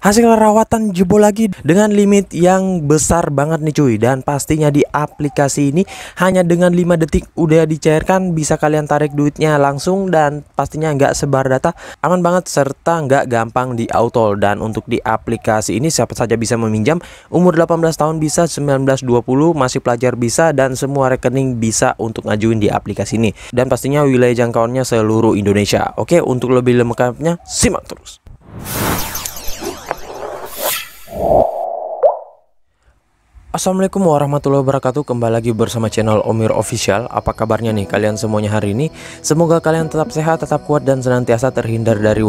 Hasil rawatan jebol lagi dengan limit yang besar banget nih cuy. Dan pastinya di aplikasi ini hanya dengan 5 detik udah dicairkan, bisa kalian tarik duitnya langsung. Dan pastinya nggak sebar data, aman banget, serta nggak gampang di auto. Dan untuk di aplikasi ini siapa saja bisa meminjam, umur 18 tahun bisa, 19-20 masih pelajar bisa, dan semua rekening bisa untuk ngajuin di aplikasi ini. Dan pastinya wilayah jangkauannya seluruh Indonesia. Oke, untuk lebih lengkapnya simak terus. Assalamualaikum warahmatullahi wabarakatuh. Kembali lagi bersama channel Omir Official. Apa kabarnya nih kalian semuanya hari ini? Semoga kalian tetap sehat, tetap kuat, dan senantiasa terhindar dari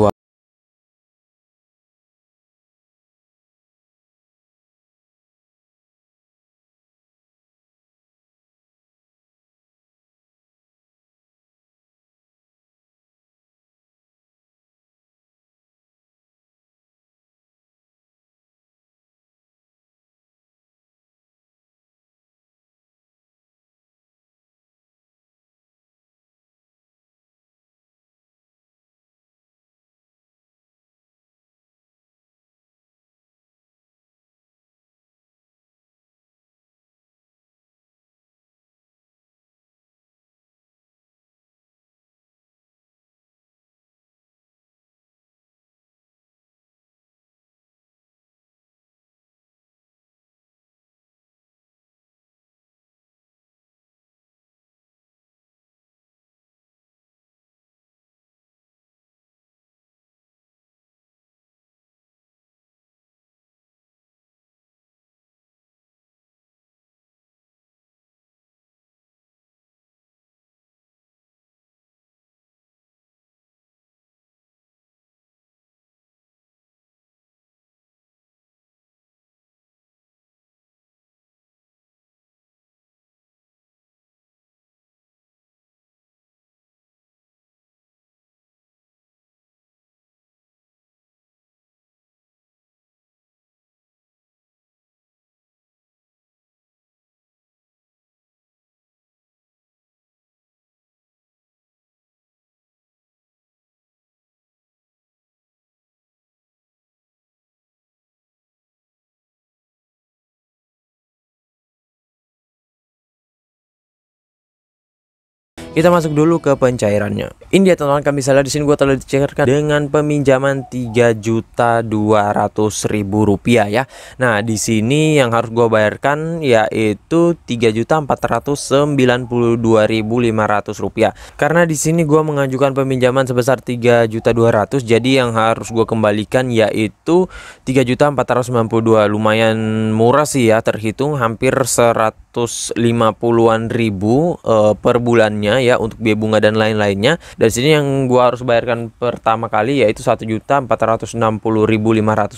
kita masuk dulu ke pencairannya. Ini dia teman-teman, kami salah di sini gua telah dicairkan dengan peminjaman 3.200.000 rupiah ya. Nah, di sini yang harus gua bayarkan yaitu 3.492.500 rupiah. Karena di sini gua mengajukan peminjaman sebesar 3.200.000, jadi yang harus gua kembalikan yaitu 3.492. Lumayan murah sih ya, terhitung hampir 150-an ribu per bulannya ya, untuk biaya bunga dan lain-lainnya. Dari sini yang gua harus bayarkan pertama kali yaitu 1.460.500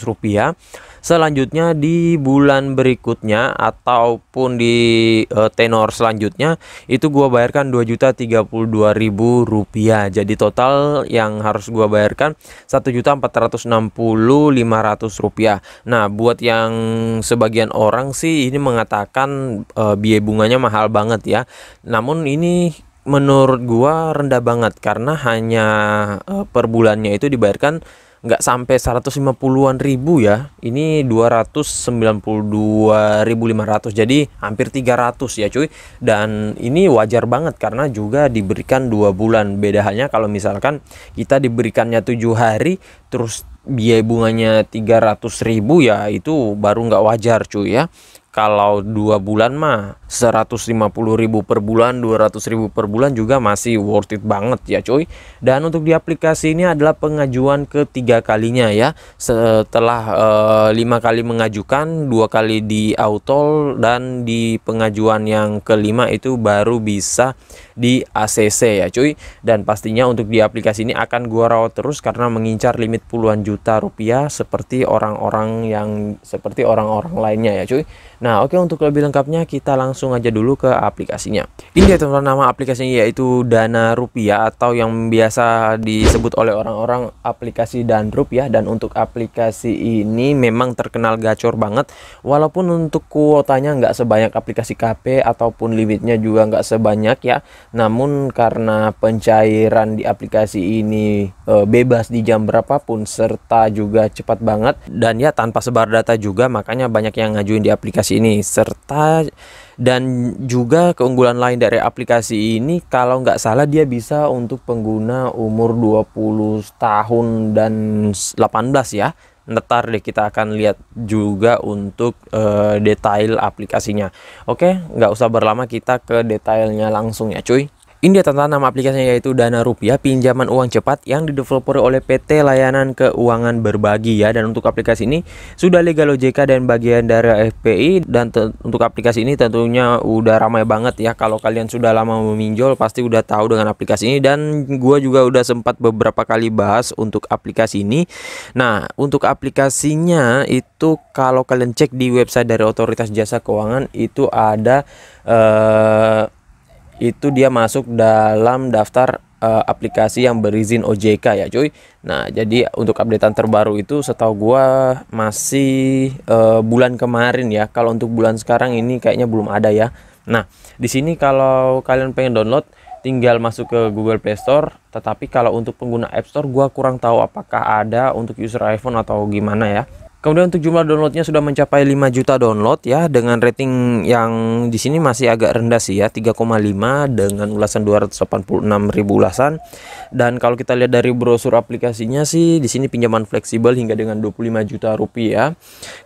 rupiah. Selanjutnya di bulan berikutnya ataupun di tenor selanjutnya itu gua bayarkan 2.032.000 rupiah. Jadi total yang harus gua bayarkan 1.460.500 rupiah. Nah, buat yang sebagian orang sih ini mengatakan biaya bunganya mahal banget ya. Namun ini menurut gua rendah banget, karena hanya per bulannya itu dibayarkan nggak sampai 150-an ribu ya. Ini 292.500, jadi hampir 300 ya cuy. Dan ini wajar banget karena juga diberikan 2 bulan. Beda halnya kalau misalkan kita diberikannya 7 hari terus biaya bunganya 300.000 ya, itu baru nggak wajar cuy ya. Kalau 2 bulan mah 150.000 per bulan, 200.000 per bulan juga masih worth it banget ya cuy. Dan untuk di aplikasi ini adalah pengajuan ketiga kalinya ya. Setelah 5 kali mengajukan, 2 kali di auto, dan di pengajuan yang kelima itu baru bisa di ACC ya cuy. Dan pastinya untuk di aplikasi ini akan gua rawat terus karena mengincar limit puluhan juta rupiah seperti orang-orang lainnya ya cuy. Nah, oke, untuk lebih lengkapnya kita langsung langsung aja dulu ke aplikasinya. Ini ya teman-teman, nama aplikasinya yaitu Dana Rupiah atau yang biasa disebut oleh orang-orang aplikasi Danrup ya. Dan untuk aplikasi ini memang terkenal gacor banget, walaupun untuk kuotanya nggak sebanyak aplikasi KP ataupun limitnya juga nggak sebanyak ya. Namun karena pencairan di aplikasi ini bebas di jam berapapun serta juga cepat banget dan ya tanpa sebar data juga, makanya banyak yang ngajuin di aplikasi ini. Serta dan juga keunggulan lain dari aplikasi ini, kalau nggak salah dia bisa untuk pengguna umur 20 tahun dan 18 ya. Ntar deh kita akan lihat juga untuk detail aplikasinya. Oke, nggak usah berlama, kita ke detailnya langsung ya cuy. Ini dia teman-teman, nama aplikasinya yaitu Dana Rupiah, pinjaman uang cepat yang dideveloper oleh PT Layanan Keuangan Berbagi ya. Dan untuk aplikasi ini sudah legal OJK dan bagian dari FPI. Dan untuk aplikasi ini tentunya udah ramai banget ya. Kalau kalian sudah lama meminjol pasti udah tahu dengan aplikasi ini, dan gua juga udah sempat beberapa kali bahas untuk aplikasi ini. Nah, untuk aplikasinya itu kalau kalian cek di website dari Otoritas Jasa Keuangan itu ada itu dia masuk dalam daftar aplikasi yang berizin OJK ya cuy. Nah, jadi untuk updatean terbaru itu setahu gua masih bulan kemarin ya. Kalau untuk bulan sekarang ini kayaknya belum ada ya. Nah, di sini kalau kalian pengen download tinggal masuk ke Google Play Store, tetapi kalau untuk pengguna App Store gua kurang tahu apakah ada untuk user iPhone atau gimana ya. Kemudian untuk jumlah downloadnya sudah mencapai 5 juta download ya, dengan rating yang di sini masih agak rendah sih ya, 3,5 dengan ulasan 286.000 ulasan. Dan kalau kita lihat dari brosur aplikasinya sih, di sini pinjaman fleksibel hingga dengan 25 juta rupiah.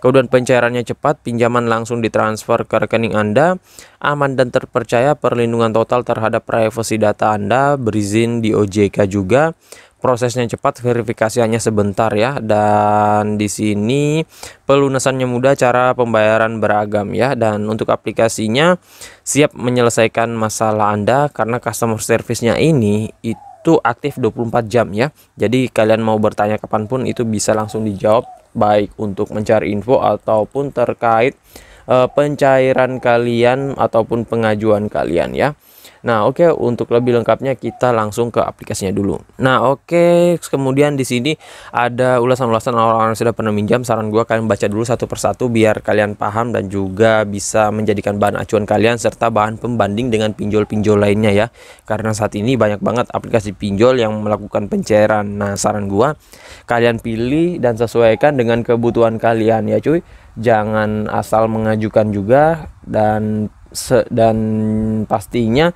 Kemudian pencairannya cepat, pinjaman langsung ditransfer ke rekening Anda, aman dan terpercaya, perlindungan total terhadap privasi data Anda, berizin di OJK juga. Prosesnya cepat, verifikasi hanya sebentar ya. Dan di sini pelunasannya mudah, cara pembayaran beragam ya. Dan untuk aplikasinya siap menyelesaikan masalah Anda karena customer service-nya ini itu aktif 24 jam ya. Jadi kalian mau bertanya kapanpun itu bisa langsung dijawab, baik untuk mencari info ataupun terkait pencairan kalian ataupun pengajuan kalian ya. Nah, oke, untuk lebih lengkapnya kita langsung ke aplikasinya dulu. Nah, oke, kemudian di sini ada ulasan-ulasan orang-orang yang sudah pernah minjam. Saran gua kalian baca dulu satu persatu biar kalian paham dan juga bisa menjadikan bahan acuan kalian serta bahan pembanding dengan pinjol-pinjol lainnya ya. Karena saat ini banyak banget aplikasi pinjol yang melakukan pencairan. Nah, saran gua kalian pilih dan sesuaikan dengan kebutuhan kalian ya, cuy. Jangan asal mengajukan juga, dan pastinya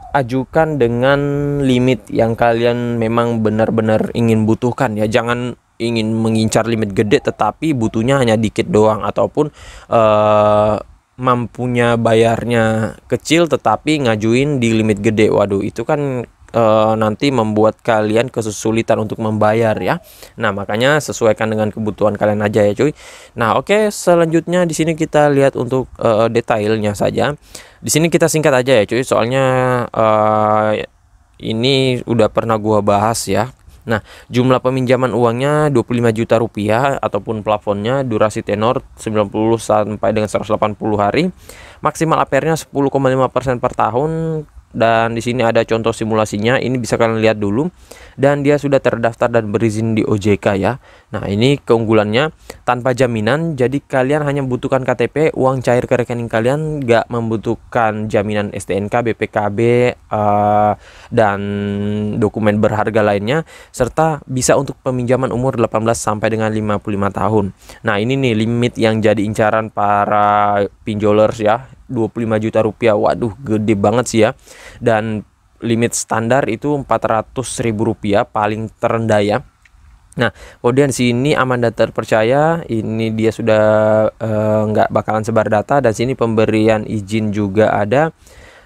ajukan dengan limit yang kalian memang benar-benar ingin butuhkan ya. Jangan ingin mengincar limit gede tetapi butuhnya hanya dikit doang, ataupun mampunya bayarnya kecil tetapi ngajuin di limit gede. Waduh, itu kan nanti membuat kalian kesulitan untuk membayar ya. Nah, makanya sesuaikan dengan kebutuhan kalian aja ya cuy. Nah, oke, selanjutnya di sini kita lihat untuk detailnya saja. Di sini kita singkat aja ya cuy, soalnya ini udah pernah gua bahas ya. Nah, jumlah peminjaman uangnya 25 juta rupiah ataupun plafonnya, durasi tenor 90 sampai dengan 180 hari. Maksimal APR-nya 10,5% per tahun. Dan di sini ada contoh simulasinya, ini bisa kalian lihat dulu. Dan dia sudah terdaftar dan berizin di OJK ya. Nah, ini keunggulannya tanpa jaminan, jadi kalian hanya membutuhkan KTP, uang cair ke rekening kalian, nggak membutuhkan jaminan STNK, BPKB, dan dokumen berharga lainnya, serta bisa untuk peminjaman umur 18 sampai dengan 55 tahun. Nah, ini nih limit yang jadi incaran para pinjolers ya, 25 juta rupiah. Waduh, gede banget sih ya. Dan limit standar itu 400.000 rupiah paling terendah ya. Nah, kemudian sini aman dan terpercaya, ini dia sudah nggak bakalan sebar data, dan sini pemberian izin juga ada.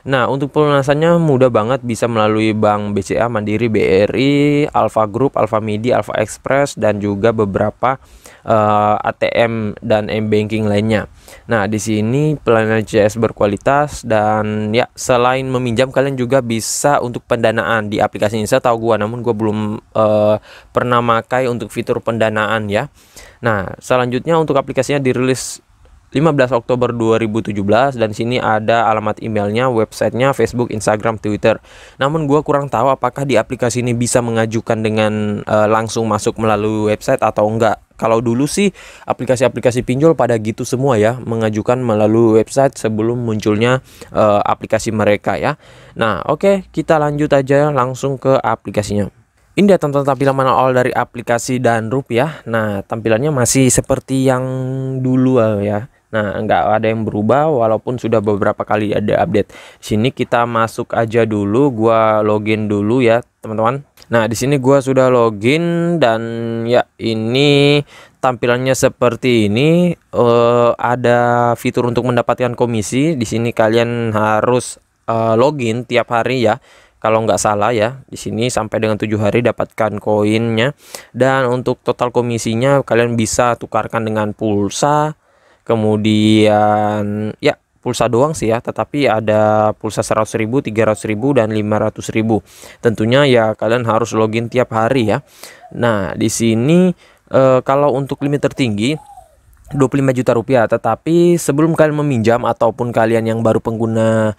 Nah, untuk pelunasannya mudah banget, bisa melalui Bank BCA, Mandiri, BRI, Alfa Group, Alfa Midi, Alfa Express, dan juga beberapa ATM dan M-banking lainnya. Nah, di sini pelayanan CS berkualitas, dan ya selain meminjam kalian juga bisa untuk pendanaan di aplikasi ini. Saya tahu gua, namun gua belum pernah pakai untuk fitur pendanaan ya. Nah, selanjutnya untuk aplikasinya dirilis 15 Oktober 2017, dan sini ada alamat emailnya, websitenya, Facebook, Instagram, Twitter. Namun gua kurang tahu apakah di aplikasi ini bisa mengajukan dengan langsung masuk melalui website atau enggak. Kalau dulu sih aplikasi-aplikasi pinjol pada gitu semua ya, mengajukan melalui website sebelum munculnya aplikasi mereka ya. Nah, oke, kita lanjut aja langsung ke aplikasinya. Ini dia teman-teman tampilan manual dari aplikasi Danrup ya. Nah, tampilannya masih seperti yang dulu ya. Nah, nggak ada yang berubah walaupun sudah beberapa kali ada update. Sini kita masuk aja dulu, gua login dulu ya, teman-teman. Nah, di sini gua sudah login dan ya ini tampilannya seperti ini. Ada fitur untuk mendapatkan komisi. Di sini kalian harus login tiap hari ya. Kalau nggak salah ya, di sini sampai dengan 7 hari dapatkan koinnya. Dan untuk total komisinya kalian bisa tukarkan dengan pulsa. Kemudian ya pulsa doang sih ya, tetapi ada pulsa 100.000, 300.000 dan 500.000. Tentunya ya kalian harus login tiap hari ya. Nah, di sini kalau untuk limit tertinggi 25 juta rupiah, tetapi sebelum kalian meminjam ataupun kalian yang baru pengguna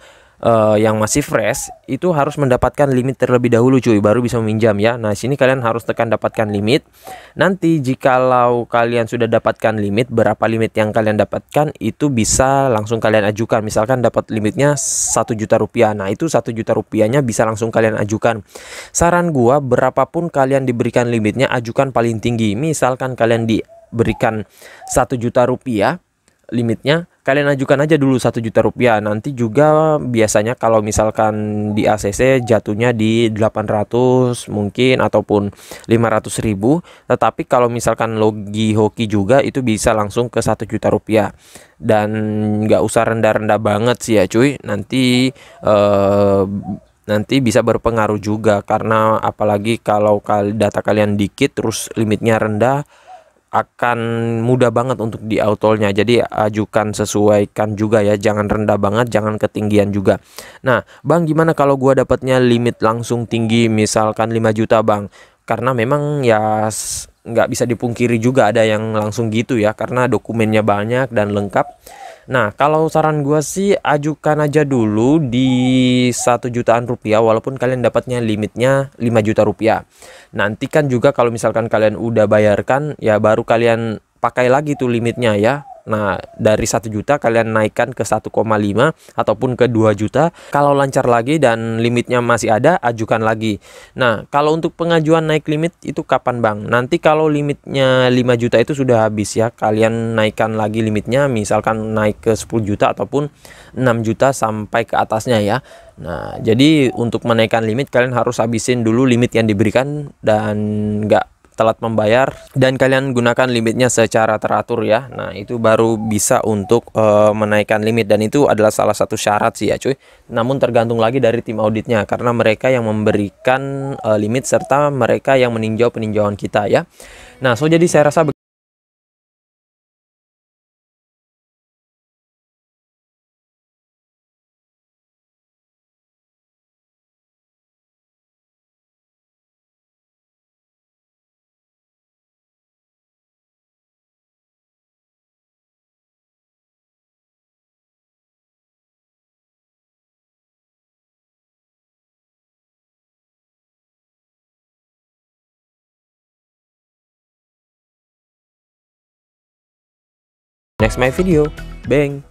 yang masih fresh itu harus mendapatkan limit terlebih dahulu cuy, baru bisa meminjam ya. Nah, sini kalian harus tekan dapatkan limit. Nanti jikalau kalian sudah dapatkan limit, berapa limit yang kalian dapatkan itu bisa langsung kalian ajukan. Misalkan dapat limitnya 1 juta rupiah, nah itu 1 juta rupiahnya bisa langsung kalian ajukan. Saran gua, berapapun kalian diberikan limitnya, ajukan paling tinggi. Misalkan kalian diberikan 1 juta rupiah limitnya, kalian ajukan aja dulu 1 juta rupiah. Nanti juga biasanya kalau misalkan di ACC jatuhnya di 800 mungkin ataupun 500.000. Tetapi kalau misalkan logi hoki juga itu bisa langsung ke 1 juta rupiah. Dan nggak usah rendah-rendah banget sih ya cuy. Nanti bisa berpengaruh juga, karena apalagi kalau data kalian dikit terus limitnya rendah, akan mudah banget untuk di autolnya. Jadi ajukan sesuaikan juga ya, jangan rendah banget, jangan ketinggian juga. Nah, Bang, gimana kalau gua dapatnya limit langsung tinggi, misalkan 5 juta Bang? Karena memang ya nggak bisa dipungkiri juga ada yang langsung gitu ya, karena dokumennya banyak dan lengkap. Nah, kalau saran gua sih ajukan aja dulu di 1 jutaan rupiah, walaupun kalian dapatnya limitnya 5 juta rupiah. Nanti kan juga kalau misalkan kalian udah bayarkan ya baru kalian pakai lagi tuh limitnya ya. Nah, dari 1 juta kalian naikkan ke 1,5 ataupun ke 2 juta. Kalau lancar lagi dan limitnya masih ada, ajukan lagi. Nah, kalau untuk pengajuan naik limit itu kapan Bang? Nanti kalau limitnya 5 juta itu sudah habis ya, kalian naikkan lagi limitnya, misalkan naik ke 10 juta ataupun 6 juta sampai ke atasnya ya. Nah, jadi untuk menaikkan limit kalian harus habisin dulu limit yang diberikan dan nggak telat membayar, dan kalian gunakan limitnya secara teratur ya. Nah, itu baru bisa untuk menaikkan limit, dan itu adalah salah satu syarat sih ya cuy. Namun tergantung lagi dari tim auditnya, karena mereka yang memberikan limit serta mereka yang meninjau peninjauan kita ya. Nah, jadi saya rasa next my video. Bang.